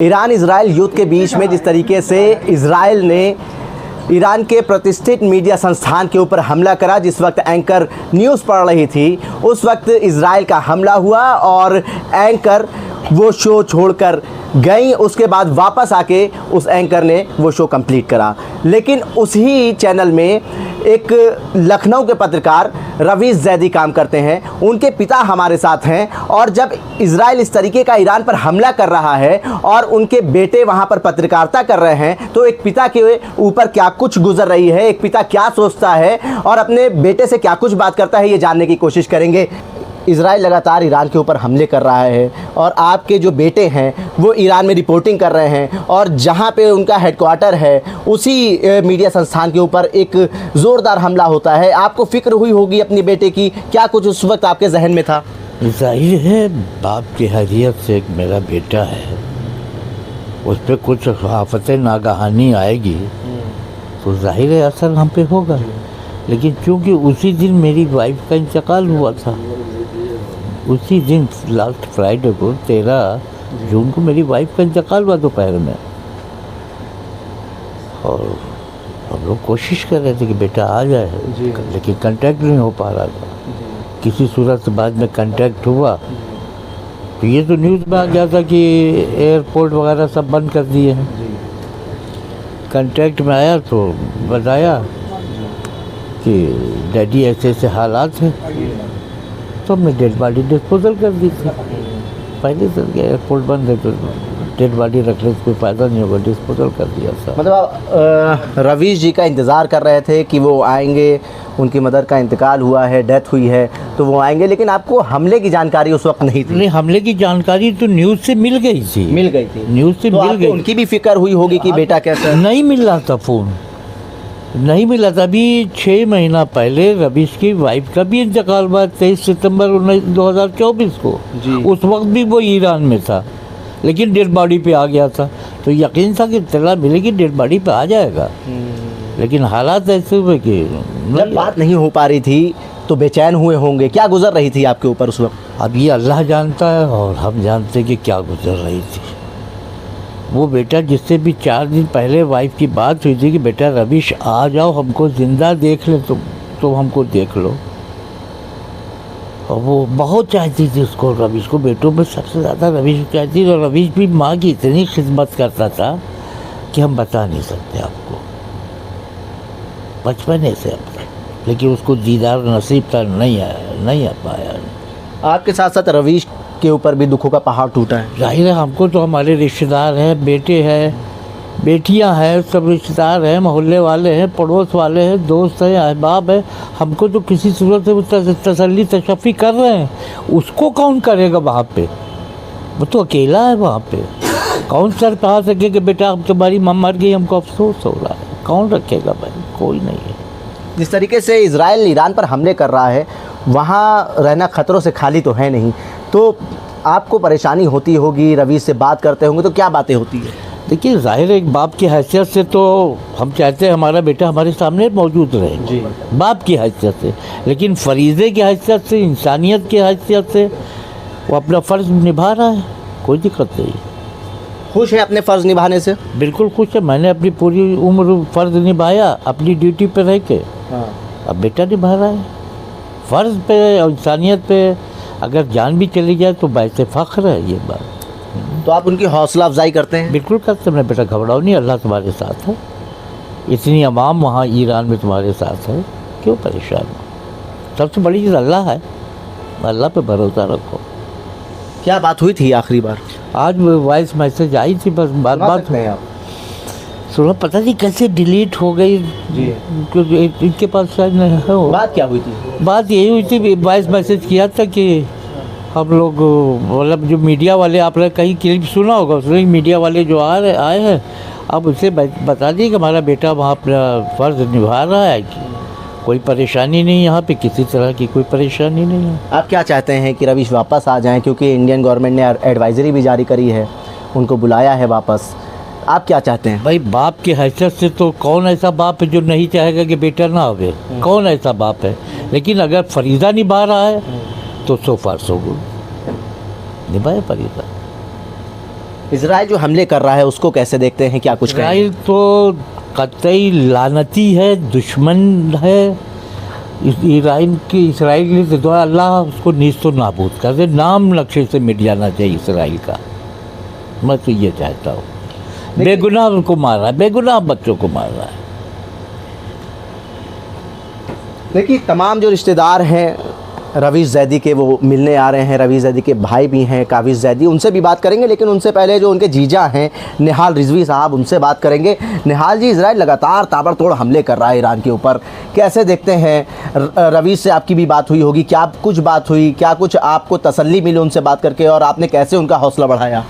Iran Israel युद्ध के बीच में जिस तरीके से इजराइल ने ईरान के प्रतिष्ठित मीडिया संस्थान के ऊपर हमला करा, जिस वक्त एंकर न्यूज़ पढ़ रही थी उस वक्त इजराइल का हमला हुआ और एंकर वो शो छोड़कर गई। उसके बाद वापस आके उस एंकर ने वो शो कंप्लीट करा। लेकिन उसी चैनल में एक लखनऊ के पत्रकार रवीश जैदी काम करते हैं, उनके पिता हमारे साथ हैं। और जब इजराइल इस तरीके का ईरान पर हमला कर रहा है और उनके बेटे वहां पर पत्रकारिता कर रहे हैं, तो एक पिता के ऊपर क्या कुछ गुजर रही है, एक पिता क्या सोचता है और अपने बेटे से क्या कुछ बात करता है, ये जानने की कोशिश करेंगे। इजराइल लगातार ईरान के ऊपर हमले कर रहा है और आपके जो बेटे हैं वो ईरान में रिपोर्टिंग कर रहे हैं और जहां पे उनका हेडक्वार्टर है उसी मीडिया संस्थान के ऊपर एक ज़ोरदार हमला होता है। आपको फिक्र हुई होगी अपने बेटे की, क्या कुछ उस वक्त आपके जहन में था? जाहिर है बाप की हैसियत से एक मेरा बेटा है, उस पर कुछ आफत नागहानी आएगी तो जाहिर है असर हम पे होगा। लेकिन चूँकि उसी दिन मेरी वाइफ का इंतकाल हुआ था, उसी दिन लास्ट फ्राइडे को 13 जून को मेरी वाइफ का इंतकाल हुआ दोपहर में, और हम लोग कोशिश कर रहे थे कि बेटा आ जाए, लेकिन कांटेक्ट नहीं हो पा रहा था। किसी सूरत से बाद में कांटेक्ट हुआ तो ये तो न्यूज़ में आ गया था कि एयरपोर्ट वगैरह सब बंद कर दिए हैं। कांटेक्ट में आया तो बताया कि डैडी ऐसे ऐसे हालात हैं, तो हमने डेड बॉडी डिस्पोजल कर दी थी। पहले से एयरपोर्ट बंद है तो डेड बॉडी रखने से कोई फ़ायदा नहीं होगा, डिस्पोजल कर दिया था। मतलब आप रवीश जी का इंतज़ार कर रहे थे कि वो आएंगे, उनकी मदर का इंतकाल हुआ है, डेथ हुई है तो वो आएंगे, लेकिन आपको हमले की जानकारी उस वक्त नहीं थी? नहीं, हमले की जानकारी तो न्यूज़ से मिल गई थी। न्यूज़ से तो मिल गई। उनकी भी फिक्र हुई होगी कि बेटा कैसा है? नहीं मिल रहा था, फ़ोन नहीं मिला था। अभी 6 महीना पहले रवीश की वाइफ का भी इंतकाल हुआ 23 सितंबर 2024 को। उस वक्त भी वो ईरान में था, लेकिन डेड बॉडी पे आ गया था। तो यकीन था कि इत्तला मिलेगी, डेड बॉडी पे आ जाएगा। लेकिन हालात ऐसे हुए कि जब बात नहीं हो पा रही थी तो बेचैन हुए होंगे। क्या गुजर रही थी आपके ऊपर उस वक्त? अब ये अल्लाह जानता है और हम जानते कि क्या गुजर रही थी। वो बेटा जिससे भी 4 दिन पहले वाइफ की बात हुई थी कि बेटा रवीश आ जाओ, हमको ज़िंदा देख ले, तो हमको देख लो। और वो बहुत चाहती थी उसको, रवीश को, बेटों में सबसे ज़्यादा रवीश चाहती थी। और रवीश भी माँ की इतनी खिदमत करता था कि हम बता नहीं सकते आपको, बचपन से अब तक। लेकिन उसको दीदार नसीब था, नहीं आ पाया। आपके साथ साथ रवीश के ऊपर भी दुखों का पहाड़ टूटा है। जाहिर है, हमको तो हमारे रिश्तेदार हैं, बेटे हैं, बेटियां हैं, सब रिश्तेदार हैं, मोहल्ले वाले हैं, पड़ोस वाले हैं, दोस्त हैं, अहबाब हैं। हमको तो किसी सूरत से वो तसल्ली तशफ़ी कर रहे हैं। उसको कौन करेगा वहाँ पे? वो तो अकेला है वहाँ पे। कौन सर पे आ सके कि बेटा अब तुम्हारी माँ मर गई, हमको अफसोस हो रहा है? कौन रखेगा भाई? कोई नहीं है। जिस तरीके से इजराइल ईरान पर हमले कर रहा है, वहाँ रहना खतरों से खाली तो है नहीं, तो आपको परेशानी होती होगी, रवीश से बात करते होंगे, तो क्या बातें होती है? देखिए, ज़ाहिर है एक बाप की हैसियत से तो हम चाहते हैं हमारा बेटा हमारे सामने मौजूद रहे जी, बाप की हैसियत से। लेकिन फरीज़े की हैसियत से, इंसानियत की हैसियत से वो अपना फ़र्ज़ निभा रहा है, कोई दिक्कत नहीं। खुश है अपने फ़र्ज़ निभाने से? बिल्कुल खुश है। मैंने अपनी पूरी उम्र फ़र्ज़ निभाया अपनी ड्यूटी पर रह के। अब बेटा निभा रहा है फ़र्ज़ पे और इंसानियत पे। अगर जान भी चली जाए तो वैसे फ़ख्र है ये बात। तो आप उनकी हौसला अफजाई करते हैं? बिल्कुल करते हैं। मेरा बेटा घबराओ नहीं, अल्लाह तुम्हारे साथ है। इतनी अवाम वहाँ ईरान में तुम्हारे साथ है, क्यों परेशान हो? सबसे बड़ी चीज़ अल्लाह है, अल्लाह पे भरोसा रखो। क्या बात हुई थी आखिरी बार? आज वॉइस मैसेज आई थी, बस बात नहीं आप सुनो, पता नहीं कैसे डिलीट हो गई जी, क्योंकि इनके पास शायद नहीं है। बात क्या हुई थी? बात यही हुई थी, वॉइस मैसेज किया था कि हम लोग, मतलब जो मीडिया वाले, आपने कहीं क्लिप सुना होगा, उसमें मीडिया वाले जो आए हैं, अब उसे बता दिए कि हमारा बेटा वहाँ अपना फ़र्ज़ निभा रहा है, कि कोई परेशानी नहीं, यहाँ पे किसी तरह की कोई परेशानी नहीं है। आप क्या चाहते हैं कि रवीश वापस आ जाएं, क्योंकि इंडियन गवर्नमेंट ने एडवाइज़री भी जारी करी है, उनको बुलाया है वापस, आप क्या चाहते हैं? भाई बाप की हैसियत से तो कौन ऐसा बाप है जो नहीं चाहेगा कि बेटा ना आवे? कौन ऐसा बाप है? लेकिन अगर फरीज़ा निभा रहा है तो सो फार सो गुड, निभाए फरीज़ा। इजराइल जो हमले कर रहा है उसको कैसे देखते हैं, क्या कुछ कहेंगे? इसराइल तो कतई लानती है, दुश्मन है। इसराइल के द्वारा अल्लाह उसको नीस्तो नाबूद कर दे, नाम नक्शे से मिट जाना चाहिए इसराइल का। मैं तो ये चाहता हूँ। बेगुनाह उनको मार रहा है, बेगुनाह बच्चों को मार रहा है। देखिए, तमाम जो रिश्तेदार हैं रवीश जैदी के, वो मिलने आ रहे हैं। रवीश जैदी के भाई भी हैं काविश जैदी, उनसे भी बात करेंगे, लेकिन उनसे पहले जो उनके जीजा हैं निहाल रिजवी साहब, उनसे बात करेंगे। निहाल जी, इजराइल लगातार ताबड़तोड़ हमले कर रहा है ईरान के ऊपर, कैसे देखते हैं? रवीश से आपकी भी बात हुई होगी, क्या कुछ बात हुई, क्या कुछ आपको तसल्ली मिली उनसे बात करके, और आपने कैसे उनका हौसला बढ़ाया?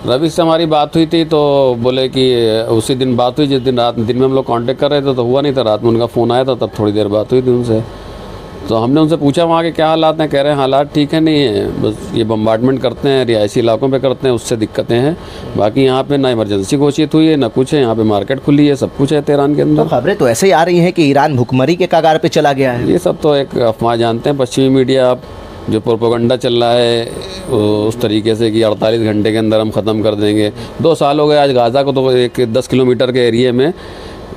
रवीश से हमारी बात हुई थी तो बोले कि उसी दिन बात हुई जिस दिन दिन में हम लोग कांटेक्ट कर रहे थे, तो हुआ नहीं था। रात में उनका फ़ोन आया था, तब थोड़ी देर बात हुई थी उनसे। तो हमने उनसे पूछा वहाँ के क्या हालात हैं। कह रहे हैं हालात ठीक है, नहीं है, बस ये बम्बार्डमेंट करते हैं, रिहायशी इलाकों पे करते हैं, उससे दिक्कतें हैं। बाकी यहाँ पे ना इमरजेंसी घोषित हुई है, ना कुछ है। यहाँ पे मार्केट खुली है, सब कुछ है तेहरान के अंदर। तो खबरें तो ऐसे ही आ रही हैं कि ईरान भुखमरी के कगार पे चला गया है। ये सब तो एक अफवाह जानते हैं पश्चिमी मीडिया। आप जो प्रोपेगेंडा चल रहा है उस तरीके से कि 48 घंटे के अंदर हम ख़त्म कर देंगे। 2 साल हो गए आज गाज़ा को, तो एक 10 किलोमीटर के एरिए में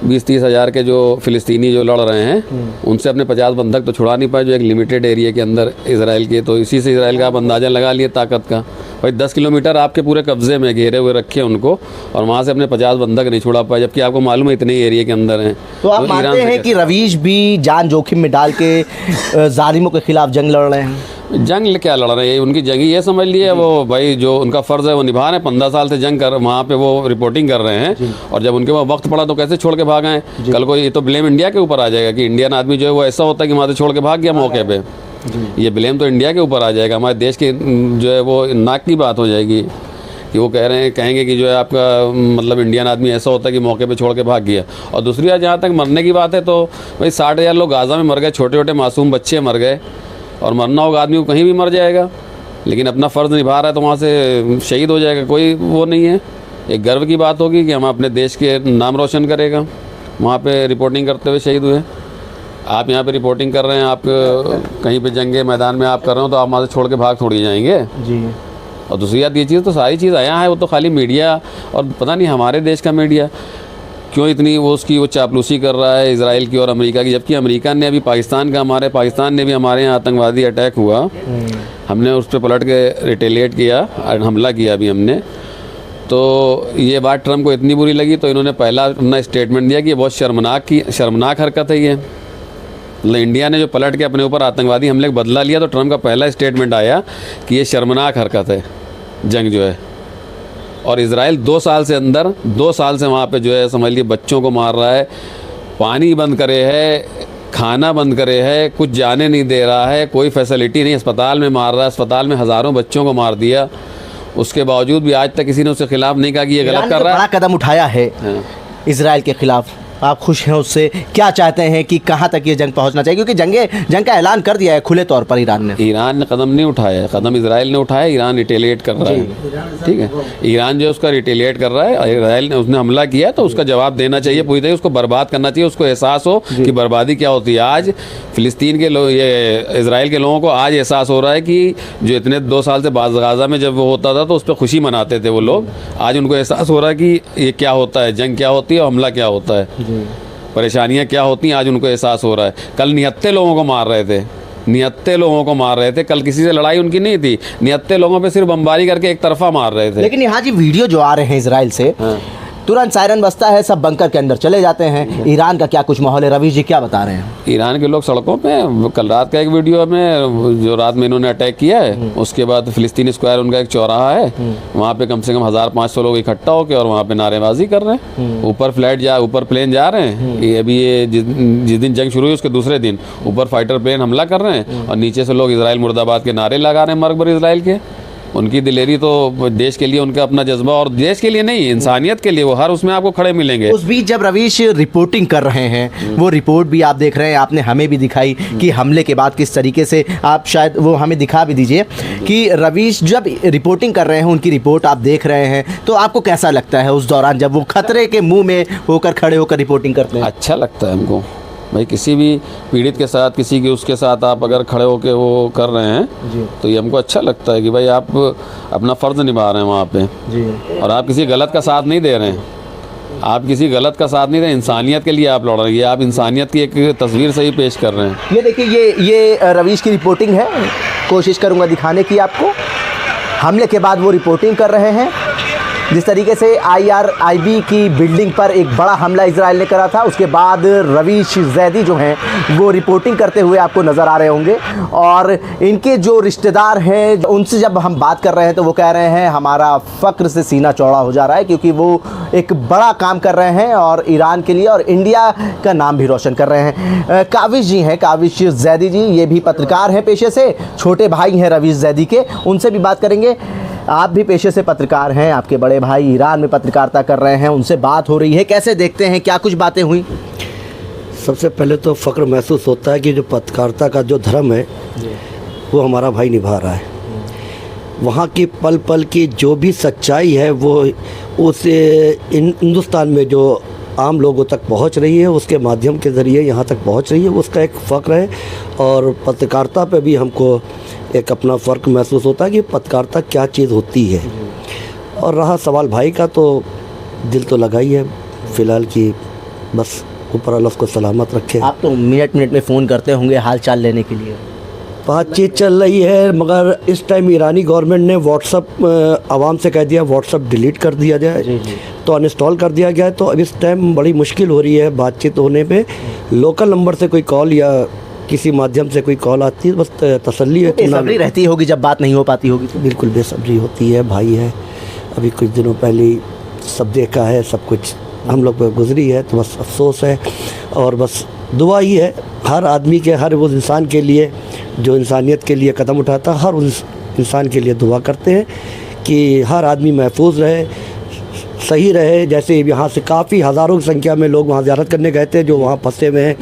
20-30 हज़ार के जो फ़िलिस्तीनी जो लड़ रहे हैं, उनसे अपने 50 बंधक तो छुड़ा नहीं पाए, जो एक लिमिटेड एरिया के अंदर इसराइल के। तो इसी से इसराइल का आप अंदाज़ा लगा लिए ताकत का। भाई 10 किलोमीटर आपके पूरे कब्ज़े में घेरे हुए रखे उनको, और वहाँ से अपने 50 बंधक नहीं छुड़ा पाए, जबकि आपको मालूम है इतने ही एरिया के अंदर हैं। तो आप मानते हैं कि रवीश भी जान जोखिम में डाल के जालिमों के खिलाफ जंग लड़ रहे हैं? जंग क्या लड़ रहे हैं, उनकी जंग ही ये समझ लिए। वो भाई जो उनका फ़र्ज़ है वो निभा रहे हैं। 15 साल से जंग कर वहाँ पे वो रिपोर्टिंग कर रहे हैं, और जब उनके पास वक्त पड़ा तो कैसे छोड़ के भाग आए। कल को ये तो ब्लेम इंडिया के ऊपर आ जाएगा कि इंडियन आदमी जो है वो ऐसा होता है कि वहाँ से छोड़ के भाग गया मौके पे। ये ब्लेम तो इंडिया के ऊपर आ जाएगा, हमारे देश के जो है वो नाक की बात हो जाएगी कि वो कहेंगे कि जो है आपका मतलब इंडियन आदमी ऐसा होता है कि मौके पे छोड़ के भाग गया। और दूसरी बात, जहाँ तक मरने की बात है, तो भाई 60,000 लोग गाज़ा में मर गए, छोटे छोटे मासूम बच्चे मर गए, और मरना होगा आदमी को कहीं भी मर जाएगा, लेकिन अपना फ़र्ज़ निभा रहा है तो वहाँ से शहीद हो जाएगा, कोई वो नहीं है। एक गर्व की बात होगी कि हम अपने देश के नाम रोशन करेगा। वहाँ पे रिपोर्टिंग करते हुए शहीद हुए। आप यहाँ पे रिपोर्टिंग कर रहे हैं, आप कहीं पे जंगे मैदान में आप कर रहे हो, तो आप वहाँ से छोड़ के भाग थोड़ी जाएंगे जी। और दूसरी बात, ये चीज़ तो सारी चीज़ आया है, वो तो खाली मीडिया, और पता नहीं हमारे देश का मीडिया क्यों इतनी वो चापलूसी कर रहा है इसराइल की और अमेरिका की। जबकि अमेरिका ने अभी पाकिस्तान ने भी हमारे यहाँ आतंकवादी अटैक हुआ, हमने उस पर पलट के रिटेलिएट किया, हमला किया अभी हमने। तो ये बात ट्रम्प को इतनी बुरी लगी, तो इन्होंने पहला अपना स्टेटमेंट दिया कि ये बहुत शर्मनाक हरकत है ये। मतलब इंडिया ने जो पलट के अपने ऊपर आतंकवादी हमले का बदला लिया, तो ट्रम्प का पहला स्टेटमेंट आया कि ये शर्मनाक हरकत है जंग जो है। और इजराइल 2 साल से वहाँ पे जो है समझ लिए बच्चों को मार रहा है, पानी बंद करे है, खाना बंद करे है, कुछ जाने नहीं दे रहा है, कोई फैसिलिटी नहीं, अस्पताल में मार रहा है, अस्पताल में हज़ारों बच्चों को मार दिया। उसके बावजूद भी आज तक किसी ने उसके खिलाफ नहीं कहा कि ये गलत कर रहा है। बड़ा कदम उठाया है इजराइल के खिलाफ, आप खुश हैं उससे? क्या चाहते हैं कि कहाँ तक ये जंग पहुँचना चाहिए? क्योंकि जंग का ऐलान कर दिया है खुले तौर पर ईरान ने कदम नहीं उठाया है, कदम इजराइल ने उठाया, ईरान रिटेलिएट कर रहा है। ठीक है, ईरान जो उसका रिटेलिएट कर रहा है, इजराइल ने उसने हमला किया तो उसका जवाब देना चाहिए पूरी तरह, उसको बर्बाद करना चाहिए, उसको एहसास हो कि बर्बादी क्या होती है। आज फ़िलिस्तीन के लोग, ये इजराइल के लोगों को आज एहसास हो रहा है कि जो इतने 2 साल से गाज़ा में जब वो होता था तो उस पर खुशी मनाते थे वो लोग, आज उनको एहसास हो रहा है कि ये क्या होता है, जंग क्या होती है और हमला क्या होता है, परेशानियां क्या होती हैं, आज उनको एहसास हो रहा है। कल 79 लोगों को मार रहे थे, 79 लोगों को मार रहे थे, कल किसी से लड़ाई उनकी नहीं थी, 79 लोगों पे सिर्फ बमबारी करके एक तरफा मार रहे थे। लेकिन यहाँ जी वीडियो जो आ रहे हैं इजराइल से, तुरंत सायरन बजता है, सब बंकर के अंदर चले जाते हैं। ईरान का क्या कुछ माहौल है? रवीश जी क्या बता रहे हैं? ईरान के लोग सड़कों पे, कल रात का एक वीडियो में जो रात में इन्होंने अटैक किया है, उसके बाद फिलिस्तीन स्क्वायर उनका एक चौराहा है, वहाँ पे कम से कम 1500 लोग इकट्ठा होकर और वहाँ पे नारेबाजी कर रहे हैं। ऊपर प्लेन जा रहे हैं, ये अभी ये जिस दिन जंग शुरू हुई उसके दूसरे दिन ऊपर फाइटर प्लेन हमला कर रहे हैं, और नीचे से लोग इजराइल मुर्दाबाद के नारे लगा रहे हैं, मरग बर इजराइल के। उनकी दिलेरी तो देश के लिए, उनका अपना जज्बा, और देश के लिए नहीं, इंसानियत के लिए, वो हर उसमें आपको खड़े मिलेंगे। उस बीच जब रवीश रिपोर्टिंग कर रहे हैं, वो रिपोर्ट भी आप देख रहे हैं, आपने हमें भी दिखाई कि हमले के बाद किस तरीके से, आप शायद वो हमें दिखा भी दीजिए कि रवीश जब रिपोर्टिंग कर रहे हैं, उनकी रिपोर्ट आप देख रहे हैं, तो आपको कैसा लगता है उस दौरान जब वो खतरे के मुंह में होकर खड़े होकर रिपोर्टिंग करते हैं? अच्छा लगता है हमको, भाई किसी भी पीड़ित के साथ, किसी के उसके साथ आप अगर खड़े होकर वो कर रहे हैं तो ये हमको अच्छा लगता है कि भाई आप अपना फ़र्ज़ निभा रहे हैं वहाँ पे जी। और आप किसी गलत का साथ नहीं दे रहे हैं। आप किसी गलत का साथ नहीं दे, इंसानियत के लिए आप लड़ रहे हैं। ये आप इंसानियत की एक तस्वीर से ही पेश कर रहे हैं। ये देखिए, ये रवीश की रिपोर्टिंग है, कोशिश करूंगा दिखाने की आपको। हमले के बाद वो रिपोर्टिंग कर रहे हैं। जिस तरीके से IRIB की बिल्डिंग पर एक बड़ा हमला इजराइल ने करा था, उसके बाद रवीश जैदी जो हैं वो रिपोर्टिंग करते हुए आपको नज़र आ रहे होंगे। और इनके जो रिश्तेदार हैं उनसे जब हम बात कर रहे हैं तो वो कह रहे हैं हमारा फ़ख्र से सीना चौड़ा हो जा रहा है, क्योंकि वो एक बड़ा काम कर रहे हैं और ईरान के लिए और इंडिया का नाम भी रोशन कर रहे हैं। काविश जी हैं, काविश जैदी जी, ये भी पत्रकार हैं पेशे से, छोटे भाई हैं रवीश जैदी के। उनसे भी बात करेंगे। आप भी पेशे से पत्रकार हैं, आपके बड़े भाई ईरान में पत्रकारिता कर रहे हैं, उनसे बात हो रही है। कैसे देखते हैं, क्या कुछ बातें हुई? सबसे पहले तो फ़ख्र महसूस होता है कि जो पत्रकारिता का जो धर्म है वो हमारा भाई निभा रहा है। वहाँ की पल पल की जो भी सच्चाई है वो उस हिंदुस्तान में जो आम लोगों तक पहुँच रही है, उसके माध्यम के ज़रिए यहाँ तक पहुँच रही है, उसका एक फ़ख्र है। और पत्रकारिता पे भी हमको एक अपना फ़र्क महसूस होता है कि पत्रकारिता क्या चीज़ होती है। और रहा सवाल भाई का, तो दिल तो लगा ही है फ़िलहाल कि बस ऊपर अल्लाह उसको सलामत रखे। आप तो मिनट मिनट में फ़ोन करते होंगे हाल चाल लेने के लिए। बातचीत चल रही है, मगर इस टाइम ईरानी गवर्नमेंट ने व्हाट्सअप आवाम से कह दिया व्हाट्सअप डिलीट कर दिया जाए, तो अनइंस्टॉल कर दिया गया है। तो अब इस टाइम बड़ी मुश्किल हो रही है बातचीत होने पे। लोकल नंबर से कोई कॉल या किसी माध्यम से कोई कॉल आती है, बस तसल्ली है। बेसब्री रहती होगी जब बात नहीं हो पाती होगी तो। बिल्कुल बेसब्री होती है, भाई है। अभी कुछ दिनों पहले ही सब देखा है, सब कुछ हम लोग पर गुजरी है, तो बस अफसोस है। और बस दुआ ही है हर आदमी के, हर उस इंसान के लिए जो इंसानियत के लिए कदम उठाता, हर उस इंसान के लिए दुआ करते हैं कि हर आदमी महफूज रहे, सही रहे। जैसे यहाँ से काफ़ी हज़ारों की संख्या में लोग वहाँ ज़ियारत करने गए थे जो वहाँ फंसे हुए हैं,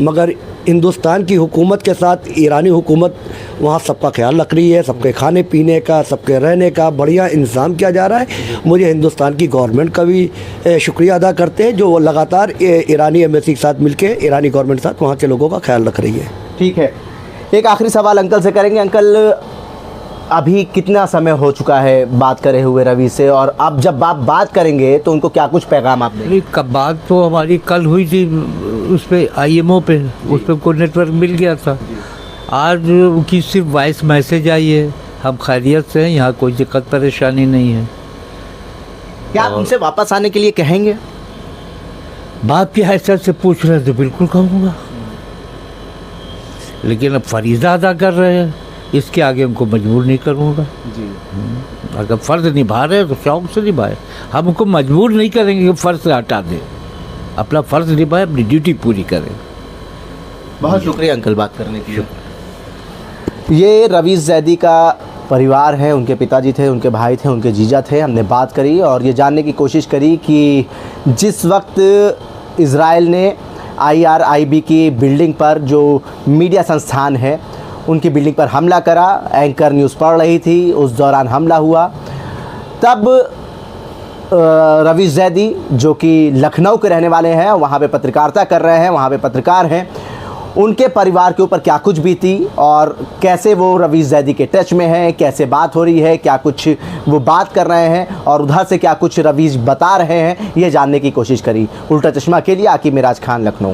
मगर हिंदुस्तान की हुकूमत के साथ ईरानी हुकूमत वहाँ सबका ख्याल रख रही है। सबके खाने पीने का, सबके रहने का बढ़िया इंतज़ाम किया जा रहा है। मुझे हिंदुस्तान की गवर्नमेंट का भी शुक्रिया अदा करते हैं जो लगातार ईरानी एम्बेसी के साथ मिलकर ईरानी गवर्नमेंट के साथ वहाँ के लोगों का ख्याल रख रही है। ठीक है, एक आखिरी सवाल अंकल से करेंगे। अंकल, अभी कितना समय हो चुका है बात करे हुए रवि से, और अब जब आप बात करेंगे तो उनको क्या कुछ पैगाम आप देंगे? कब बात तो हमारी कल हुई थी उस पर IMO पे, उस पर कोई नेटवर्क मिल गया था। आज उनकी सिर्फ वॉइस मैसेज आई है, हम खैरियत से हैं, यहाँ कोई दिक्कत परेशानी नहीं है। क्या आप उनसे वापस आने के लिए कहेंगे? बाप की हैसियत से पूछ रहे हैं तो बिल्कुल कहूँगा, लेकिन अब फरीज़ा अदा कर रहे हैं, इसके आगे उनको मजबूर नहीं करूँगा जी। अगर फ़र्ज़ निभा रहे हैं तो शौक़ से निभाए, हम उनको मजबूर नहीं करेंगे कि फ़र्ज़ से हटा दें। अपना फ़र्ज़ निभाए, अपनी ड्यूटी पूरी करें। बहुत शुक्रिया अंकल बात करने के लिए। ये रवीश जैदी का परिवार है, उनके पिताजी थे, उनके भाई थे, उनके जीजा थे। हमने बात करी और ये जानने की कोशिश करी कि जिस वक्त इज़राइल ने IRIB की बिल्डिंग पर, जो मीडिया संस्थान है, उनकी बिल्डिंग पर हमला करा, एंकर न्यूज़ पढ़ रही थी, उस दौरान हमला हुआ, तब रवीश जैदी जो कि लखनऊ के रहने वाले हैं, वहाँ पे पत्रकारिता कर रहे हैं, वहाँ पे पत्रकार हैं, उनके परिवार के ऊपर क्या कुछ बीती और कैसे वो रवीश जैदी के टच में हैं, कैसे बात हो रही है, क्या कुछ वो बात कर रहे हैं और उधर से क्या कुछ रवीश बता रहे हैं, ये जानने की कोशिश करी। उल्टा चश्मा के लिए आकिब मिराज खान, लखनऊ।